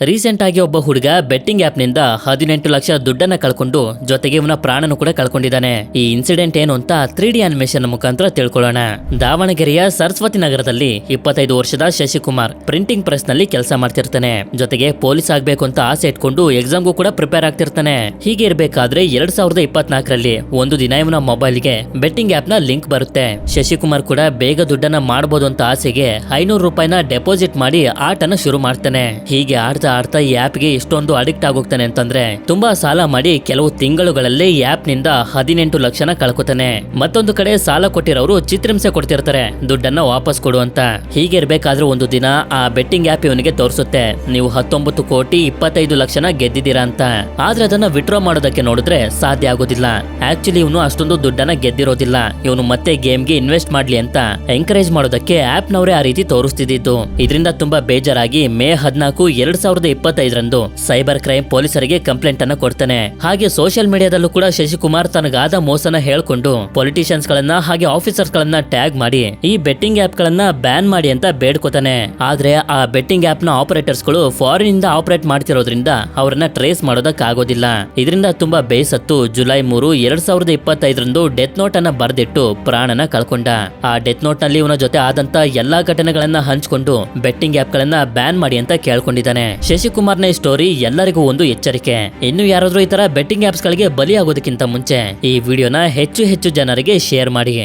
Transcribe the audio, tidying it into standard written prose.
Recent ಆಗಿ ಒಬ್ಬ ಹುಡುಗ ಬೆಟ್ಟಿಂಗ್ ಆಪ್ ನಿಂದ 18 ಲಕ್ಷ ದುಡ್ಡನ್ನ ಕಳ್ಕೊಂಡು ಜೊತೆಗೆ ಇವನ ಪ್ರಾಣನು ಕೂಡ ಕಳ್ಕೊಂಡಿದ್ದಾನೆ. ಈ ಇನ್ಸಿಡೆಂಟ್ ಏನು ಅಂತ 3D ಅನಿಮೇಷನ್ ಮುಖಾಂತರ ತಿಳ್ಕೊಳ್ಳೋಣ. ದಾವಣಗೆರೆಯ ಸರಸ್ವತಿ ನಗರದಲ್ಲಿ 25 ವರ್ಷದ ಶಶಿಕುಮಾರ್ ಪ್ರಿಂಟಿಂಗ್ ಪ್ರೆಸ್ ನಲ್ಲಿ ಕೆಲಸ ಮಾಡ್ತಿರ್ತಾನೆ. ಜೊತೆಗೆ ಪೊಲೀಸ್ ಆಗ್ಬೇಕು ಅಂತ ಆಸೆ ಇಟ್ಕೊಂಡು ಎಕ್ಸಾಮ್ಗೂ ಕೂಡ ಪ್ರಿಪೇರ್ ಆಗ್ತಿರ್ತಾನೆ. ಹೀಗೆ ಇರ್ಬೇಕಾದ್ರೆ 2024ರಲ್ಲಿ ಒಂದು ದಿನ ಇವನ ಮೊಬೈಲ್ಗೆ ಬೆಟ್ಟಿಂಗ್ ಆಪ್ ನ ಲಿಂಕ್ ಬರುತ್ತೆ. ಶಶಿಕುಮಾರ್ ಕೂಡ ಬೇಗ ದುಡ್ಡನ್ನ ಮಾಡಬಹುದು ಅಂತ ಆಸೆಗೆ 500 ರೂಪಾಯಿನ ಡೆಪಾಸಿಟ್ ಮಾಡಿ ಆಟನ ಶುರು ಮಾಡ್ತಾನೆ. ಹೀಗೆ ಆಡ್ತಾ ಈ ಆಪ್ ಗೆ ಇಷ್ಟೊಂದು ಅಡಿಕ್ಟ್ ಆಗೋಗ್ತಾನೆ ಅಂತಂದ್ರೆ ತುಂಬಾ ಸಾಲ ಮಾಡಿ ಕೆಲವು ತಿಂಗಳುಗಳಲ್ಲೇ ಈ ಆಪ್ ನಿಂದ 18 ಲಕ್ಷನ ಕಳ್ಕೊತಾನೆ. ಮತ್ತೊಂದು ಕಡೆ ಸಾಲ ಕೊಟ್ಟಿರೋರು ಚಿತ್ರಹಿಂಸೆ ಕೊಡ್ತಿರ್ತಾರೆ ದುಡ್ಡನ್ನ ವಾಪಸ್ ಕೊಡು ಅಂತ. ಹೀಗೆ ಇರ್ಬೇಕಾದ್ರೆ ಒಂದು ದಿನ ಆ ಬೆಟ್ಟಿಂಗ್ ಆಪ್ ಇವನಿಗೆ ತೋರಿಸುತ್ತೆ ನೀವು 19 ಕೋಟಿ 25 ಲಕ್ಷನ ಗೆದ್ದಿದ್ದೀರಾ ಅಂತ. ಆದ್ರೆ ಅದನ್ನ ವಿಡ್ರಾ ಮಾಡೋದಕ್ಕೆ ನೋಡಿದ್ರೆ ಸಾಧ್ಯ ಆಗೋದಿಲ್ಲ. ಆಕ್ಚುಲಿ ಇವನು ಅಷ್ಟೊಂದು ದುಡ್ಡನ್ನ ಗೆದ್ದಿರೋದಿಲ್ಲ. ಇವನು ಮತ್ತೆ ಗೇಮ್ಗೆ ಇನ್ವೆಸ್ಟ್ ಮಾಡ್ಲಿ ಅಂತ ಎಂಕರೇಜ್ ಮಾಡೋದಕ್ಕೆ ಆಪ್ ನವರೇ ಆ ರೀತಿ ತೋರಿಸ್ತಿದ್ದು. ಇದರಿಂದ ತುಂಬಾ ಬೇಜಾರಾಗಿ ಮೇ 14, 2025ರಂದು ಸೈಬರ್ ಕ್ರೈಮ್ ಪೊಲೀಸರಿಗೆ ಕಂಪ್ಲೇಂಟ್ ಅನ್ನ ಕೊಡ್ತಾನೆ. ಹಾಗೆ ಸೋಷಿಯಲ್ ಮೀಡಿಯಾದಲ್ಲೂ ಕೂಡ ಶಶಿಕುಮಾರ್ ತನಗಾದ ಮೋಸನ ಹೇಳ್ಕೊಂಡು ಪೊಲಿಟಿಷಿಯನ್ಸ್ ಗಳನ್ನ ಹಾಗೆ ಆಫೀಸರ್ಸ್ ಗಳನ್ನ ಟ್ಯಾಗ್ ಮಾಡಿ ಈ ಬೆಟ್ಟಿಂಗ್ ಆಪ್ ಗಳನ್ನ ಬ್ಯಾನ್ ಮಾಡಿ ಅಂತ ಬೇಡ್ಕೋತಾನೆ. ಆದ್ರೆ ಆ ಬೆಟ್ಟಿಂಗ್ ಆಪ್ ನ ಆಪರೇಟರ್ಸ್ ಗಳು ಫಾರಿನ್ ಇಂದ ಆಪರೇಟ್ ಮಾಡ್ತಿರೋದ್ರಿಂದ ಅವರನ್ನ ಟ್ರೇಸ್ ಮಾಡೋದಕ್ಕೆ ಆಗೋದಿಲ್ಲ. ಇದರಿಂದ ತುಂಬಾ ಬೇಸತ್ತು ಜುಲೈ 3, 2025ರಂದು ಡೆತ್ ನೋಟ್ ಅನ್ನ ಬರೆದಿಟ್ಟು ಪ್ರಾಣನ ಕಳ್ಕೊಂಡ. ಆ ಡೆತ್ ನೋಟ್ ನಲ್ಲಿ ಇವನ ಜೊತೆ ಆದಂತ ಎಲ್ಲಾ ಘಟನೆಗಳನ್ನ ಹಂಚ್ಕೊಂಡು ಬೆಟ್ಟಿಂಗ್ ಆಪ್ ಗಳನ್ನ ಬ್ಯಾನ್ ಮಾಡಿ ಅಂತ ಕೇಳ್ಕೊಂಡಿದ್ದಾನೆ. ಶಶಿಕುಮಾರ್ನ ಈ ಸ್ಟೋರಿ ಎಲ್ಲರಿಗೂ ಒಂದು ಎಚ್ಚರಿಕೆ. ಇನ್ನು ಯಾರಾದ್ರೂ ಈ ತರ ಬೆಟ್ಟಿಂಗ್ ಆಪ್ಸ್ ಗಳಿಗೆ ಬಲಿ ಆಗೋದಕ್ಕಿಂತ ಮುಂಚೆ ಈ ವಿಡಿಯೋನ ಹೆಚ್ಚು ಜನರಿಗೆ ಶೇರ್ ಮಾಡಿ.